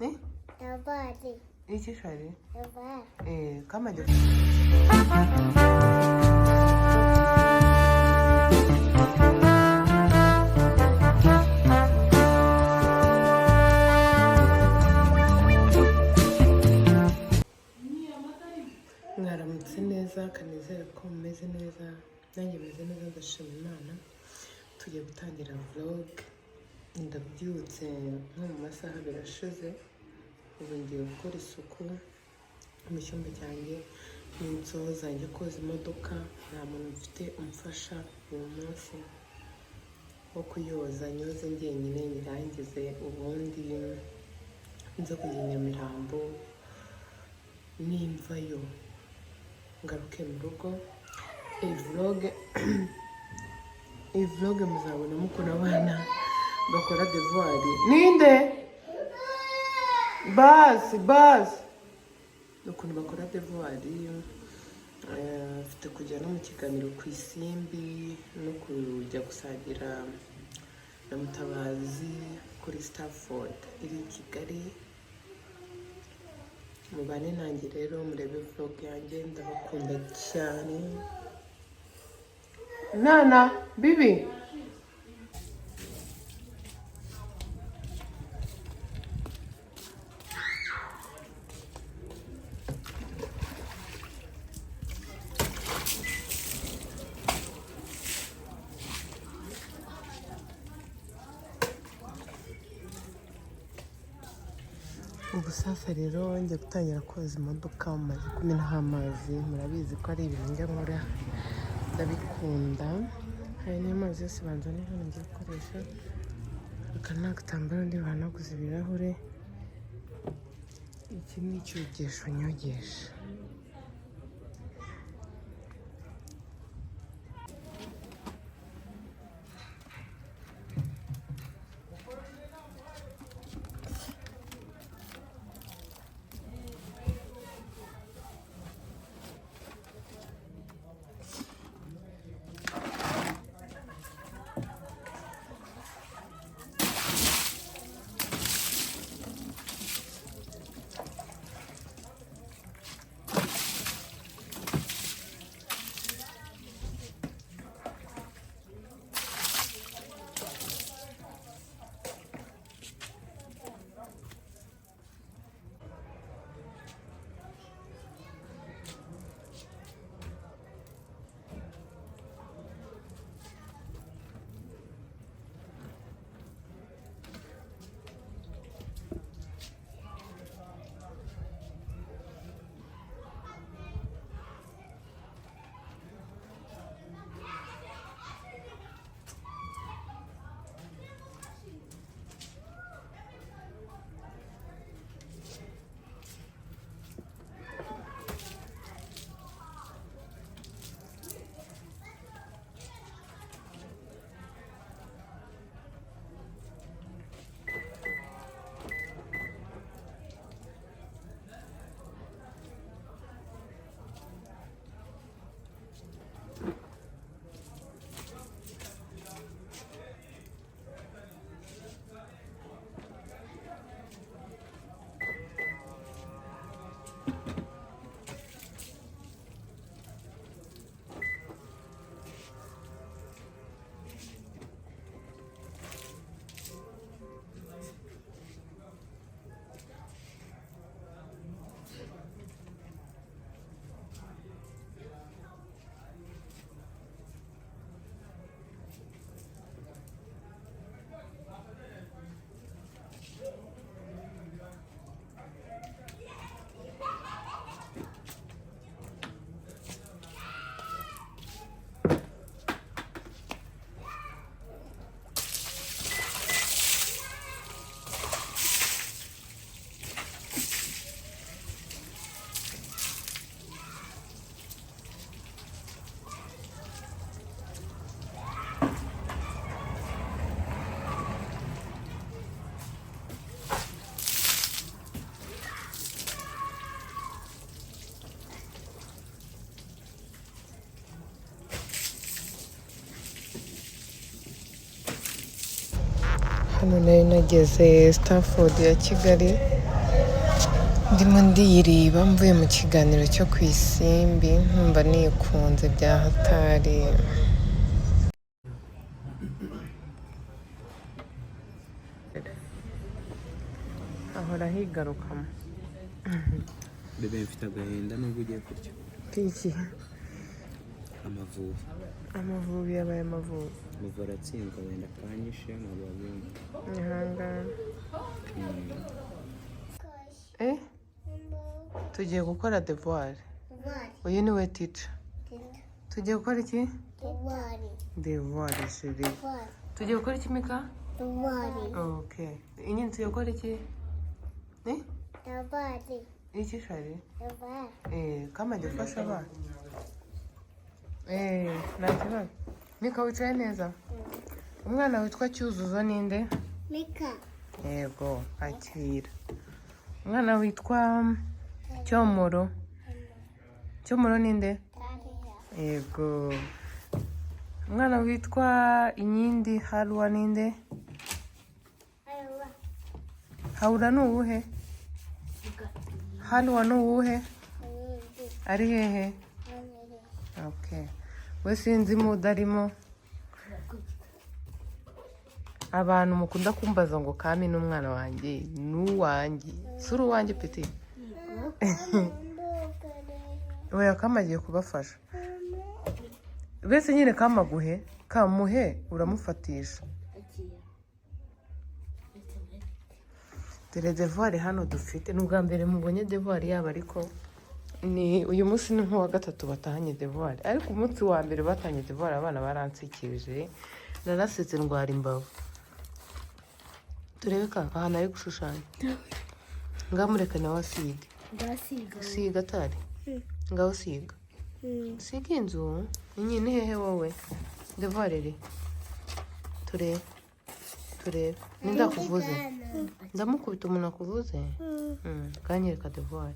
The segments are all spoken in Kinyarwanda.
Eh? Iki shari? Kama je. Mwaramutse neza kanizere ko mumeze neza nanjye meze neza ndashima Imana. Tugiye gutangira vlog. Ndabyutse nko mu masaha birashize. Ubu ngiye gukora isuku mu cyumba cyanjye n'insoza njye koza imodoka. Nta muntu mfite umfasha uyu munsi wo kuyoza, nyoze njyenyine nyirangize ubundi nza kujya Nyamirambo nimvayo ngaruke mu rugo. Iyi vlog muzabonamo ukuntu abana bakora devoir. Ninde? Basi ukuntu bakora devoir. Mfite kujya no mu kiganiro ku Isimbi no kujya gusangira na Mutabazi kuri Stafford iri i Kigali. Mubane nanjye rero murebe vlog yanjye, ndabakunda cyane. Nana, bibi. Ubu sasa rero njye gutangira koza imodoka, mumaze kumenaho amazi. Murabizi ko ari ibintu njya nkora, ndabikunda. Hari n'amazi yose banzaniye hano ngiye gukoresha. Aka ni agatambaro ndi buhanaguze ibirahure. Iki ni icyugesho nyogesha. Hano nari nageze Stafford ya Kigali ndimo ndiyiriba mvuye mu kiganiro cyo ku isimbi nkumva nikunze bya hatari. ahora higarukamo bebe mfite agahinda nubwo ugiye kurya kiki amavubi yabaye amavubi muva aratsindwa wenda kanyishe ntabwo wabyumva ihangane. tugiye gukora devoir. uyu ni we teacher. tugiye gukora iki? devoir chérie. tugiye gukora iki Mika? okay. inyine tugiye gukora iki? iki shari? kama jya ufasha abana. nta kibazo. Mika wicaye neza? umwana witwa Cyuzuzo ninde? Mika. yego akira. umwana witwa Cyomoro. Cyomoro ninde? yego. umwana witwa Inyindi Harwa ninde? Haura ni uwuhe? Harwa ni uwuhe? ari hehe? okay. we sinzi mudarimo. abantu mukunda kumbaza ngo Kami n'umwana wanjye n'uwanjye suri uwanjye peti. oya Kama agiye kubafasha. bese nyine Kamaguhe kamuhe uramufatisha. dore devoir hano dufite n'ubwa mbere mubonye devoir yaba ariko ni uyu munsi ni nk'uwa gatatu batahanye devoir ariko umunsi wa mbere batahanye devoir abana baransikirije narasetse ndwara imbavu. turebe ka ahantu ari gushushanya ngamureka nawe asiga siga atari ngaho siga siga inzu nyine hehe wowe devoir iri turebe nindakuvuze ndamukubita umuntu akuvuze kanyereka devoir.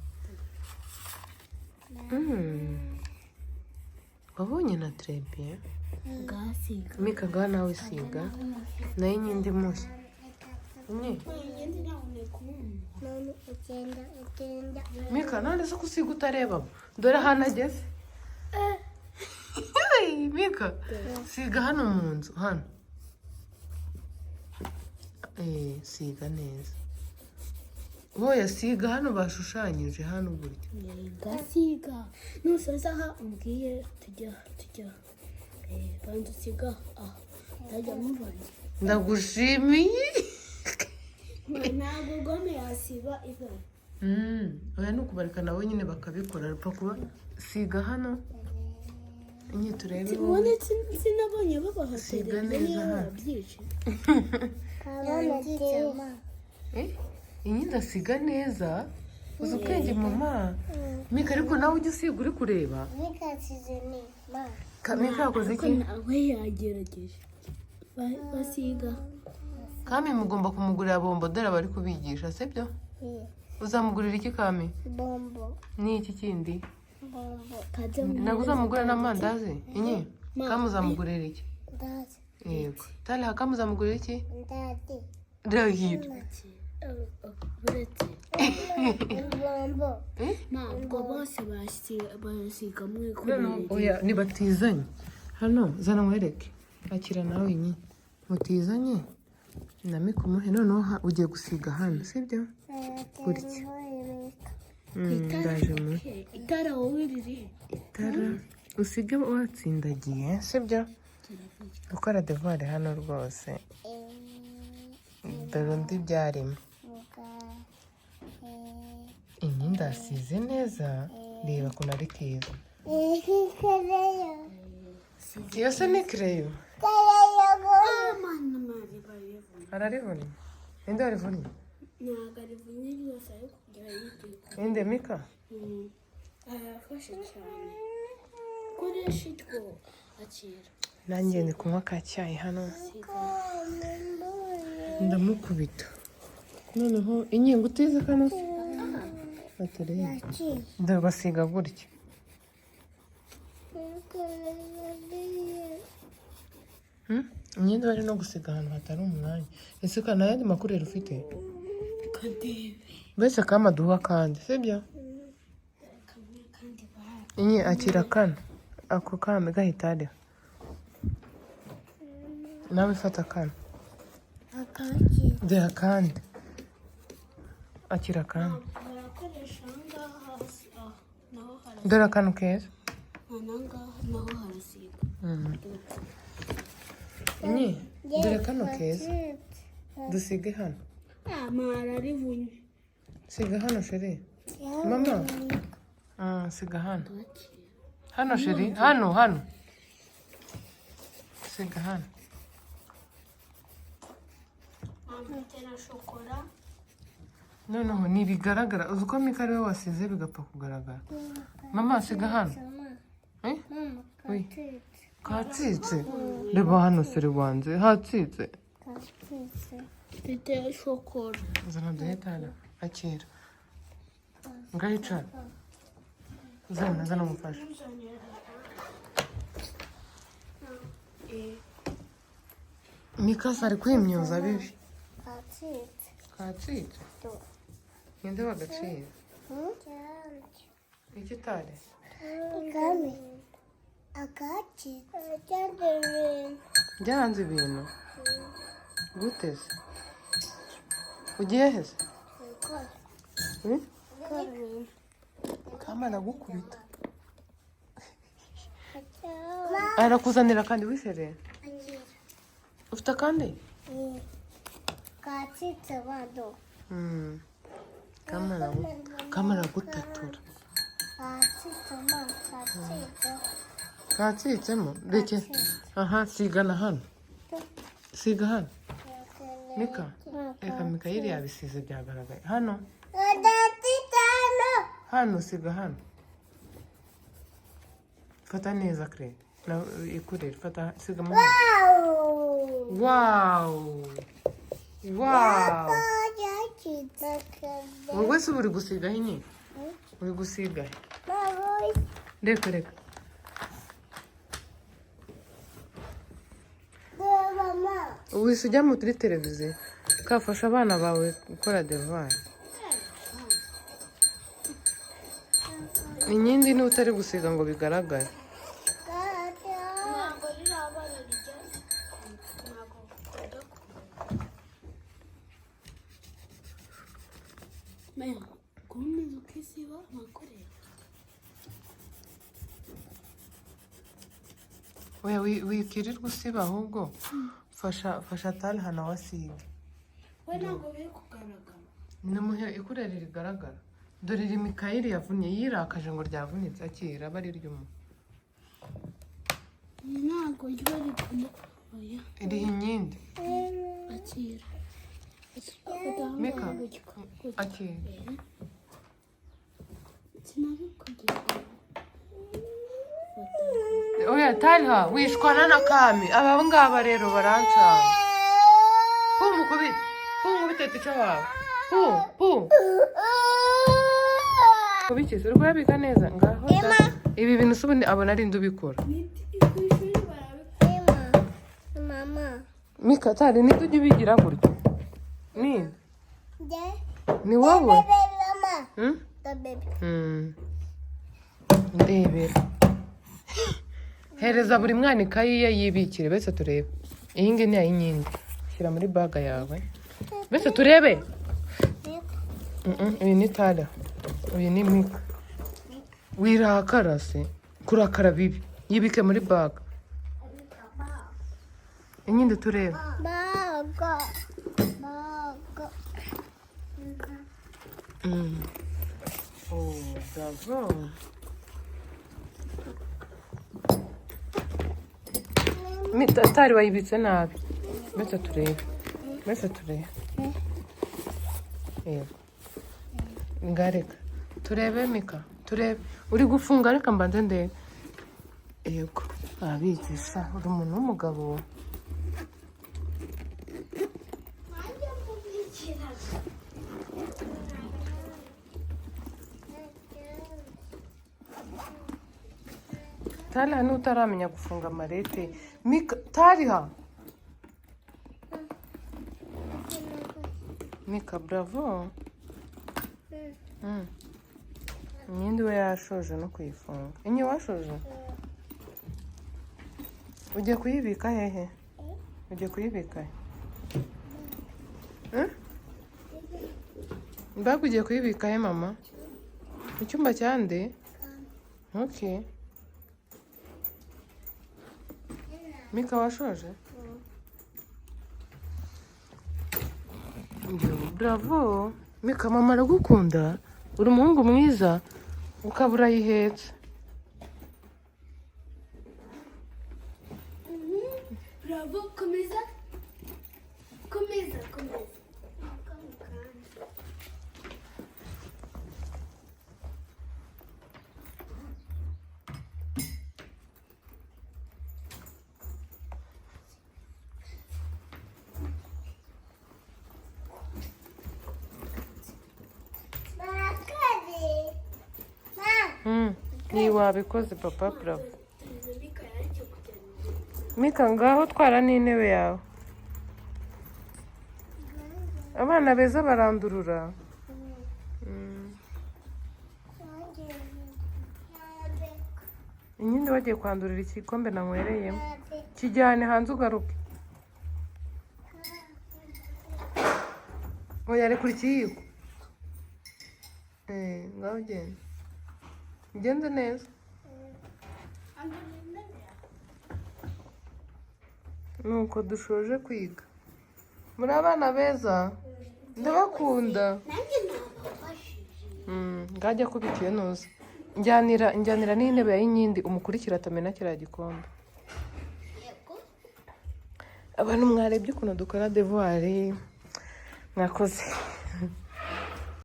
wabonye na très bien. Mika ngaho nawe siga nayo inyindi mushya. Mika none se kusiga utareba dore ahantu ageze. Mika siga hano mu nzu hano. siga neza. wowe siga hano bashushanyije hano buryo. gasiga nusoza aha umbwiye tujya banza usiga ndajya mubona. ndagushimiye. ntabwo gome yasiba ibara. oya nukubareka nawe nyine bakabikora ariko kuba siga hano inyi turebe wowe sinabonye babaha siga neza hano. inyi ndasiga neza uzi ubwenge mama. Mika ariko nawe ujya usiga uri kureba. Mika yakoze iki? nawe yagerageje basiga. Kami mugomba kumugurira bombo dore bari kubigisha sibyo? uzamugurira iki Kami? Bombo. ni iki kindi? Bombo. ntabwo uzamugurira n'amandazi inyi? Kami uzamugurira iki? Ndazi. yego tale Kami uzamugurira iki? Ndazi. Rahira. buretse bombo. ntabwo bose basiga mwe oya nibatizanye hano zana mwereke akira nawe inyi mutizanye na Mika umuhe noneho ugiye gusiga hano sibyo? gutya ndaje mu itara wowe riri itara usige watsindagiye sibyo? gukora devoir hano rwose dore undi byarimo. inyi ndasize neza reba ukuntu ari keza. iyo se ni kereyo ararivunye. inde warivunye? ntabwo arivunye ryose ariko kugira yitike. inde Mika? arafashe cyane koresha itwo akira. nanjye ndi kunywa ka cyayi hano ndamukubita noneho inkingo utize kano se batereye ndabasiga gutya. imyenda bari no gusiga ahantu hatari umwanya. ese kana yandi makuru rero ufite? mbese kama duha kandi sibyo inye akira kana ako kame gahita ariho nawe fata kana deha kandi akira kandi barakoresha ahangaha hasi naho harasiga dore akantu keza naho harasiga inye dore kano keza dusige hano amara rivunye siga hano sheri mama siga hano hano sheri hano siga hano na shokora noneho ntibigaragara uzi ko Mika ariwe wasize bigapfa kugaragara mama siga hano katsitse reba hano seri wanjye hatsitse mfite shokora zana duhetana akira ngahicara zana umufasha Mika sari kwimyoza bibi katsitse ninde wagaciye igitare byanze ibintu gute se ugiye hese kama aragukubita arakuzanira kandi wisereye ufite kandi katsitse bado kama aragutatura katsitsemo reke aha sigana hano siga hano Mika reka Mikayeli yabisize byagaragaye hano siga hano fata neza kre ikurere fata siga mu wow wowe se uri gusigaho inye uri gusigaho reka wese ujya muri televiziyo kafasha abana bawe gukora devoir inyindi ni utari gusiga ngo bigaragare ntabwo rirabara rijya ntabwo kujya meya kumeza ukisiba ntakorera oya wikirirwa usiba ahubwo fasha tari hano wasiga we ntabwo biri kugaragara namuhe ikurere rigaragara dore iri Mikayeli yavunnye yirakaje ngo ryavunitse akira aba ari ry'umu ntabwo riba ripima oya iriho inyindi akira Mika akira sinabikugira oya tariha wishwana na kami aba ngaba rero barancana nkubite tica wawe kubikiza uri kuyabika neza ngaho ibi bintu se ubundi abona ari ubikora Mika tari ninde ujya ubigira gutya ni wowe ndebera hereza buri mwana ikayi ye yibikire bese turebe iyi ngiyi ni ay'inyindi shyira muri baga yawe bese turebe uyu ni tara uyu ni Mika wirakara se kurakara bibi yibike muri baga inyindi turebe oh bravo tari wayibitse nabi bese turebe yego ngareka turebe Mika turebe uri gufunga reka mbanze ndebe yego abigisha uri umuntu w'umugabo tariha n'utaramenya gufunga amarete Mika tariha Mika bravo Imyenda we yashoje no kuyifunga. Inyo washoje? Ugiye kuyibika hehe? Ugiye kuyibika he? Mbaga ugiye kuyibika he mama? Mu cyumba cyande? Okay. Mika washoje? Bravo. Mika mama aragukunda. Uri umuhungu mwiza ukaba urayihetse. Bravo, komeza. Komeza. Ni wabikoze papa bravo. Mika ngaho twara n'intebe yawe. Abana beza barandurura. Inyindi wagiye kwandurira igikombe nanywereyemo. Kijyane hanze ugaruke. Oya rekura ikiyiko. Ngaho genda. Ugende neza. Nuko dushoje kwiga. Muri abana beza. Ndabakunda. Ngajya kubitiye nuza. Njyanira n'intebe y'inyindi umukurikira atamena kiriya gikombe. Abantu mwarebye ukuntu dukora devoir. Mwakoze.